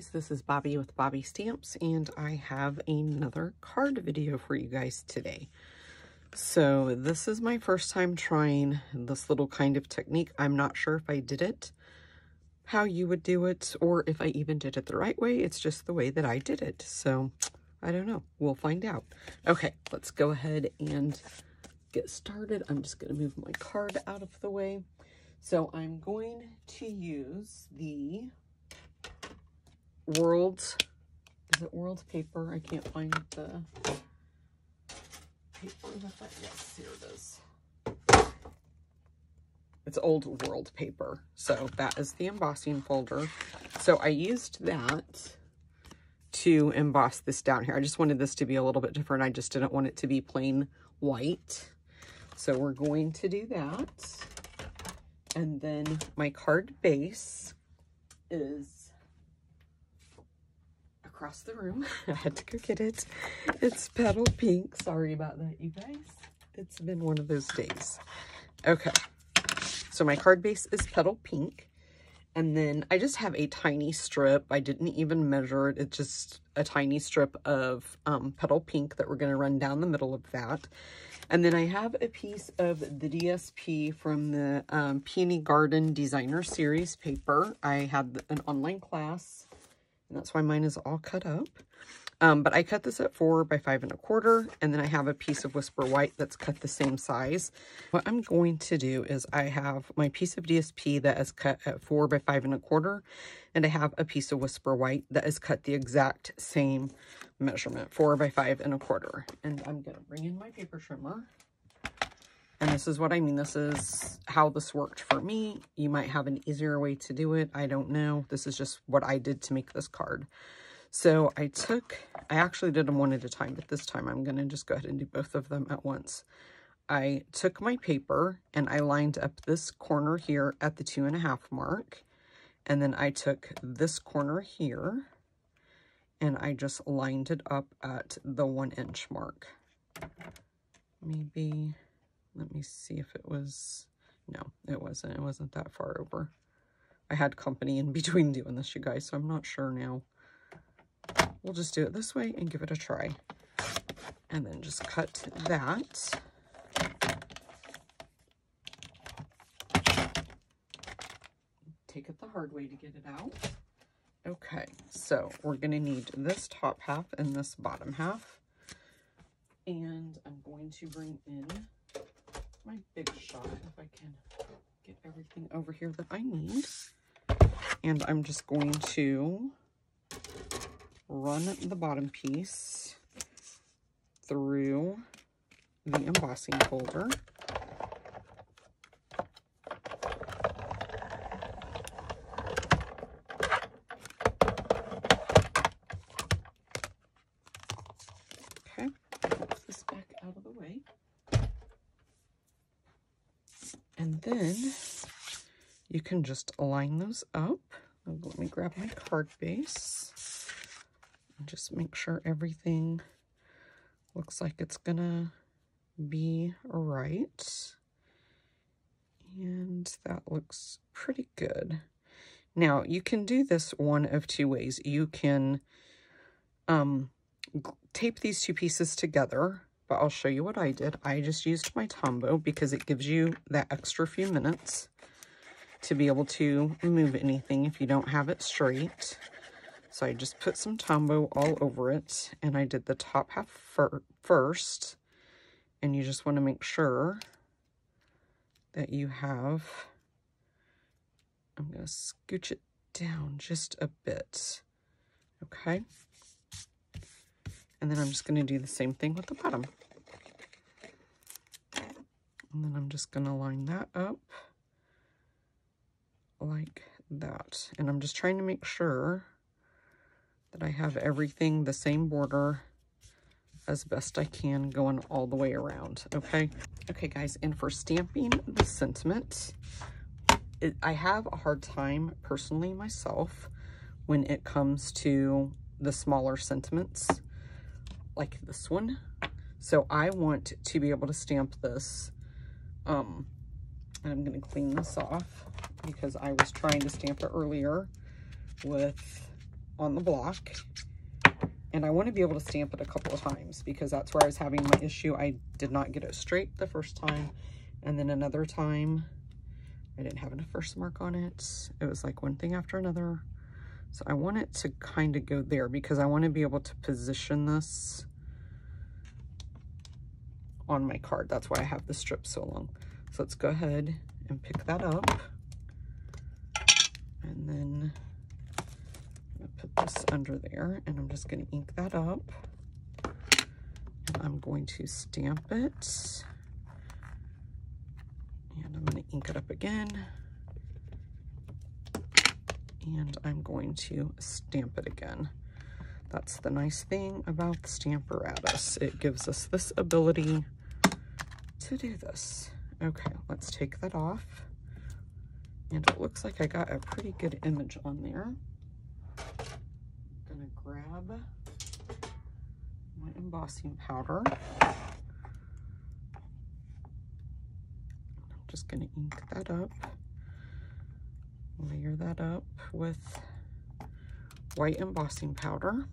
guys, this is Bobby with Bobby Stamps, and I have another card video for you guys today. So this is my first time trying this little kind of technique. I'm not sure if I did it how you would do it, or if I even did it the right way. It's just the way that I did it. So I don't know. We'll find out. Okay, let's go ahead and get started. I'm just going to move my card out of the way. So I'm going to use the World paper? I can't find the paper with that. Yes, here it is. It's Old World paper. So that is the embossing folder. So I used that to emboss this down here. I just wanted this to be a little bit different. I just didn't want it to be plain white. So we're going to do that. And then my card base is across the room. I had to go get it. It's petal pink. Sorry about that, you guys. It's been one of those days. Okay. So my card base is petal pink. And then I just have a tiny strip. I didn't even measure it. It's just a tiny strip of petal pink that we're going to run down the middle of that. And then I have a piece of the DSP from the Peony Garden Designer Series paper. I had an online class, and that's why mine is all cut up. But I cut this at 4 by 5 1/4, and then I have a piece of Whisper White that's cut the same size. What I'm going to do is I have my piece of DSP that is cut at 4 by 5 1/4, and I have a piece of Whisper White that is cut the exact same measurement, 4 by 5 1/4. And I'm going to bring in my paper trimmer. And this is what I mean. This is how this worked for me. You might have an easier way to do it. I don't know. This is just what I did to make this card. So I actually did them one at a time, but this time I'm going to just go ahead and do both of them at once. I took my paper and I lined up this corner here at the 2.5 mark. And then I took this corner here and I just lined it up at the 1 inch mark. Maybe, let me see if it was, no, it wasn't. It wasn't that far over. I had company in between doing this, you guys, so I'm not sure now. We'll just do it this way and give it a try. And then just cut that. Take it the hard way to get it out. Okay, so we're going to need this top half and this bottom half. And I'm going to bring in my big shot if I can get everything over here that I need. And I'm just going to run the bottom piece through the embossing folder. Okay, put this back out of the way. And then you can just line those up. Let me grab my card base. Just make sure everything looks like it's gonna be right. And that looks pretty good. Now, you can do this one of two ways. You can tape these two pieces together, but I'll show you what I did. I just used my Tombow because it gives you that extra few minutes to be able to move anything if you don't have it straight. So I just put some Tombow all over it, and I did the top half first, and you just want to make sure that you have, I'm going to scooch it down just a bit, okay? And then I'm just going to do the same thing with the bottom. And then I'm just going to line that up like that. And I'm just trying to make sure that I have everything the same border as best I can going all the way around, okay? Okay, guys, and for stamping the sentiment, I have a hard time personally myself when it comes to the smaller sentiments like this one. So I want to be able to stamp this, and I'm going to clean this off because I was trying to stamp it earlier with on the block. And I want to be able to stamp it a couple of times because that's where I was having my issue. I did not get it straight the first time. And then another time, I didn't have enough first mark on it. It was like one thing after another. So I want it to kind of go there because I want to be able to position this on my card. That's why I have the strip so long. So let's go ahead and pick that up. And then I'm going to put this under there, and I'm just going to ink that up. And I'm going to stamp it. And I'm going to ink it up again. And I'm going to stamp it again. That's the nice thing about the Stamparatus. It gives us this ability to do this. Okay, let's take that off. And it looks like I got a pretty good image on there. I'm gonna grab my embossing powder. I'm just gonna ink that up. Layer that up with white embossing powder.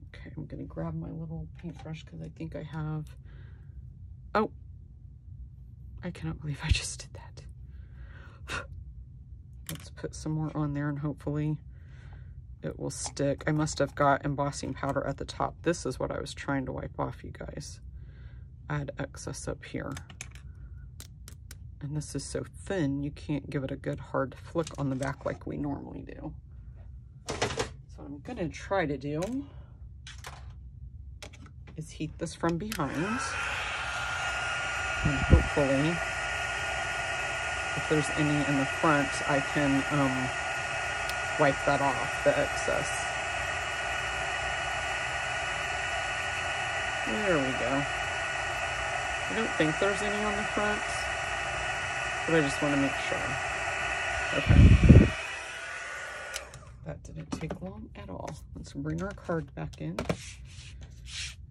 Okay, I'm gonna grab my little paintbrush because I think I have, oh, I cannot believe I just did that. Let's put some more on there and hopefully it will stick. I must have got embossing powder at the top. This is what I was trying to wipe off, you guys. I had excess up here. And this is so thin, you can't give it a good hard flick on the back like we normally do. So what I'm gonna try to do is heat this from behind. And hopefully, if there's any in the front, I can wipe that off, the excess. There we go. I don't think there's any on the front, but I just want to make sure. Okay. That didn't take long at all. Let's bring our card back in.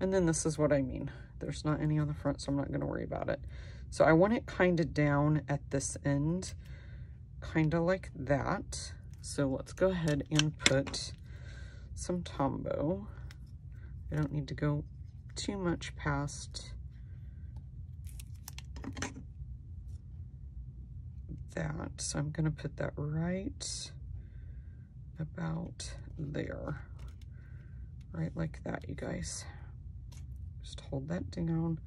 And then this is what I mean. There's not any on the front, so I'm not going to worry about it. So I want it kind of down at this end, kind of like that. So let's go ahead and put some Tombow. I don't need to go too much past that. So I'm going to put that right about there. Right like that, you guys. Just hold that down.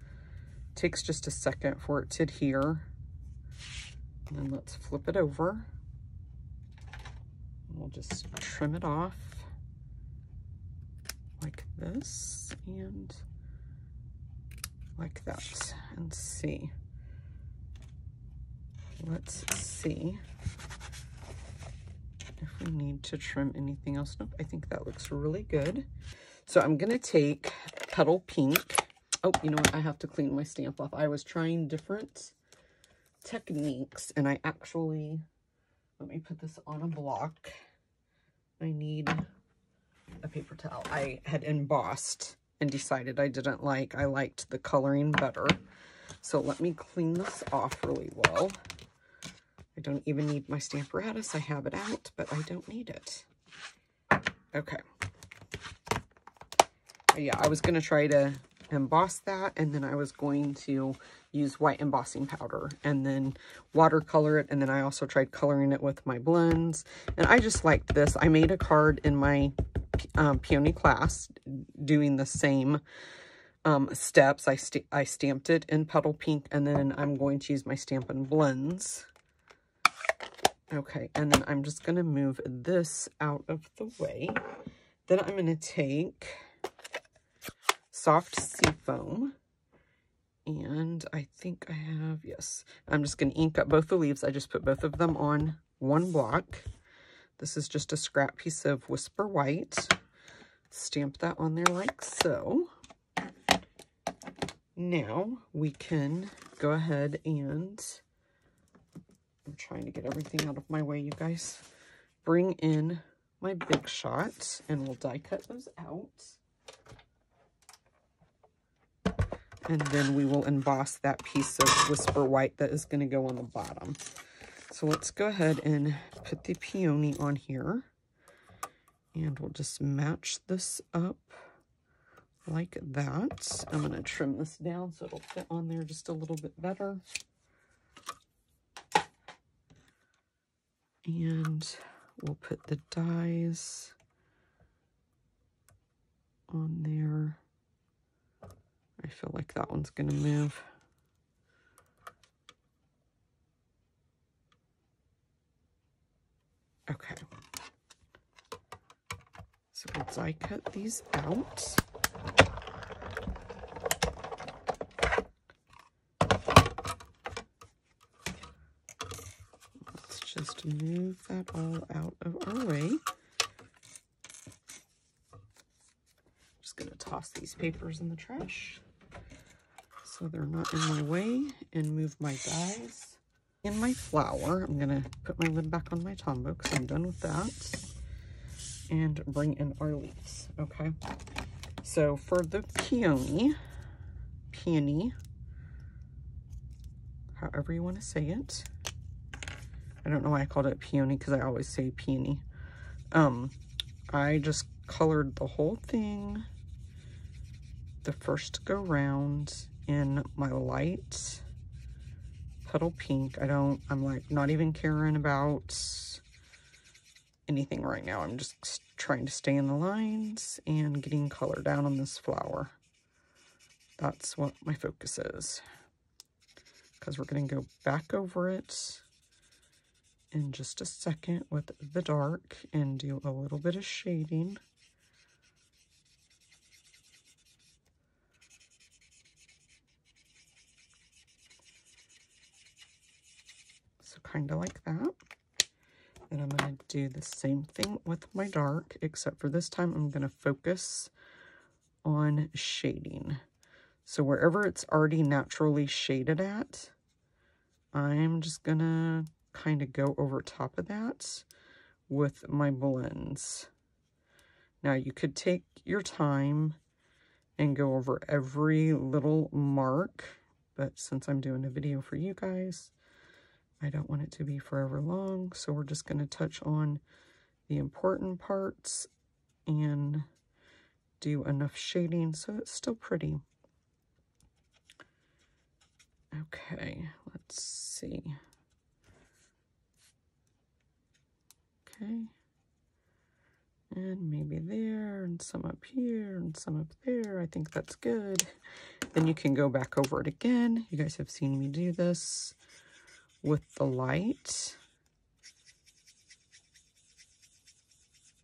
Takes just a second for it to adhere. And then let's flip it over. And we'll just trim it off like this and like that. And see. Let's see if we need to trim anything else. Nope, I think that looks really good. So I'm gonna take Petal Pink. Oh, you know what? I have to clean my stamp off. I was trying different techniques and I actually, let me put this on a block. I need a paper towel. I had embossed and decided I didn't like, I liked the coloring better. So let me clean this off really well. I don't even need my Stamparatus. I have it out, but I don't need it. Okay. Yeah, I was going to try to emboss that, and then I was going to use white embossing powder and then watercolor it, and then I also tried coloring it with my blends, and I just liked this. I made a card in my peony class doing the same steps. I stamped it in Petal Pink, and then I'm going to use my Stampin' Blends. Okay, and then I'm just going to move this out of the way. Then I'm going to take Soft Seafoam, and I think I have, yes, I'm just going to ink up both the leaves. I just put both of them on one block. This is just a scrap piece of Whisper White. Stamp that on there like so. Now we can go ahead and, I'm trying to get everything out of my way, you guys, bring in my Big Shot, and we'll die cut those out. And then we will emboss that piece of Whisper White that is going to go on the bottom. So let's go ahead and put the peony on here. And we'll just match this up like that. I'm going to trim this down so it'll fit on there just a little bit better. And we'll put the dies on there. I feel like that one's going to move. Okay. So we'll die cut these out. Let's just move that all out of our way. Just going to toss these papers in the trash so they're not in my way, and move my dies. In my flower, I'm going to put my lid back on my Tombow because I'm done with that. And bring in our leaves, okay? So for the peony, however you want to say it. I don't know why I called it peony because I always say peony. I just colored the whole thing the first go round in my light petal pink. I'm like not even caring about anything right now. I'm just trying to stay in the lines and getting color down on this flower. That's what my focus is. Because we're going to go back over it in just a second with the dark and do a little bit of shading. So kind of like that. And I'm going to do the same thing with my dark, except for this time I'm going to focus on shading. So wherever it's already naturally shaded at, I'm just going to kind of go over top of that with my blends. Now you could take your time and go over every little mark, but since I'm doing a video for you guys, I don't want it to be forever long, so we're just going to touch on the important parts and do enough shading so it's still pretty. Okay, let's see. Okay. And maybe there, and some up here, and some up there. I think that's good. Then you can go back over it again. You guys have seen me do this with the light.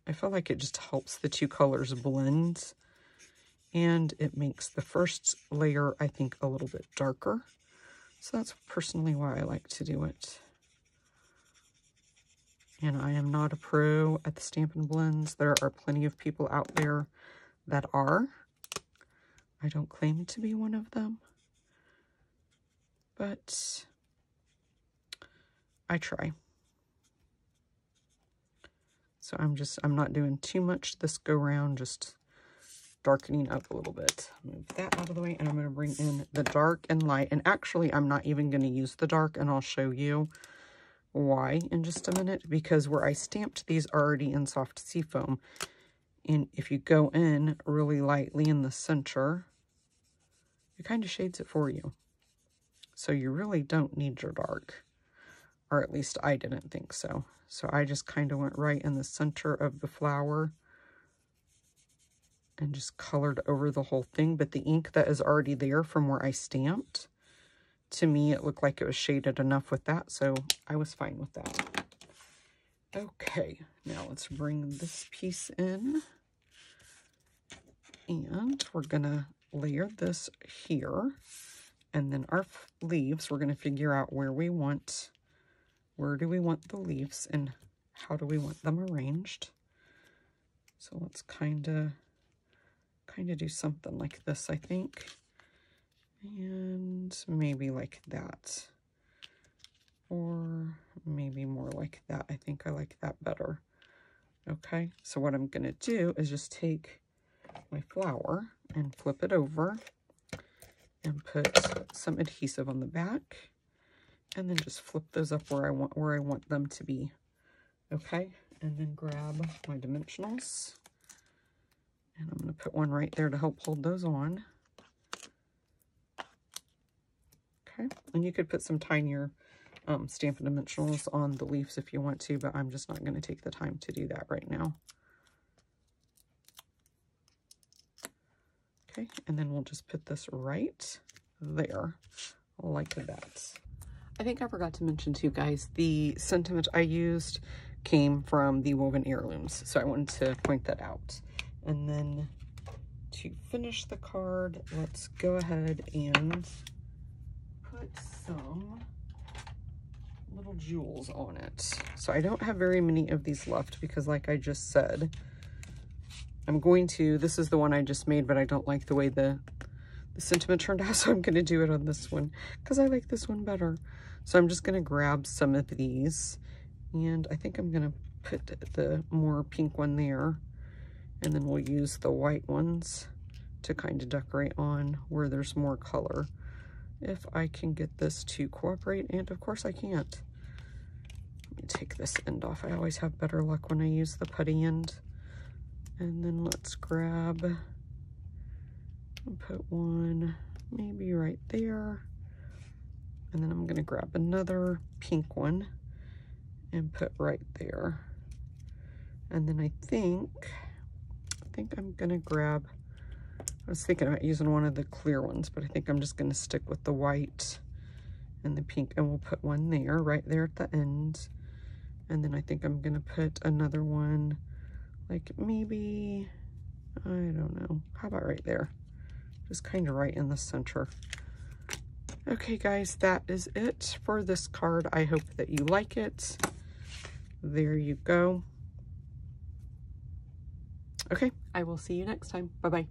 I feel like it just helps the two colors blend, and it makes the first layer, I think, a little bit darker. So that's personally why I like to do it. And I am not a pro at the Stampin' Blends. There are plenty of people out there that are. I don't claim to be one of them, but I try. So I'm not doing too much this go round, just darkening up a little bit. Move that out of the way, and I'm going to bring in the dark and light. And actually, I'm not even going to use the dark, and I'll show you why in just a minute, because where I stamped these already in soft seafoam, and if you go in really lightly in the center, it kind of shades it for you. So you really don't need your dark, or at least I didn't think so. So I just kind of went right in the center of the flower and just colored over the whole thing. But the ink that is already there from where I stamped, to me, it looked like it was shaded enough with that, so I was fine with that. Okay, now let's bring this piece in, and we're gonna layer this here, and then our leaves, we're gonna figure out where do we want the leaves and how do we want them arranged. So let's kind of do something like this, I think. And maybe like that, or maybe more like that. I think I like that better. Okay, so what I'm gonna do is just take my flower and flip it over and put some adhesive on the back and then just flip those up where I want them to be. Okay, and then grab my dimensionals, and I'm going to put one right there to help hold those on. Okay, and you could put some tinier Stampin' Dimensionals on the leaves if you want to, but I'm just not going to take the time to do that right now. Okay, and then we'll just put this right there, like that. I think I forgot to mention to you guys, the sentiment I used came from the Woven Heirlooms, so I wanted to point that out. And then to finish the card, let's go ahead and put some little jewels on it. So I don't have very many of these left because, like I just said, I'm going to, this is the one I just made, but I don't like the way the sentiment turned out, so I'm going to do it on this one because I like this one better. So I'm just going to grab some of these, and I think I'm going to put the more pink one there, and then we'll use the white ones to kind of decorate on where there's more color. If I can get this to cooperate, and of course I can't. Let me take this end off. I always have better luck when I use the putty end. And then let's grab and put one maybe right there. And then I'm going to grab another pink one and put right there. And then I think I'm going to grab, I was thinking about using one of the clear ones, but I think I'm just going to stick with the white and the pink, and we'll put one there, right there at the end. And then I think I'm going to put another one, like maybe, I don't know, how about right there? Just kind of right in the center. Okay guys, that is it for this card. I hope that you like it. There you go. Okay, I will see you next time. Bye-bye.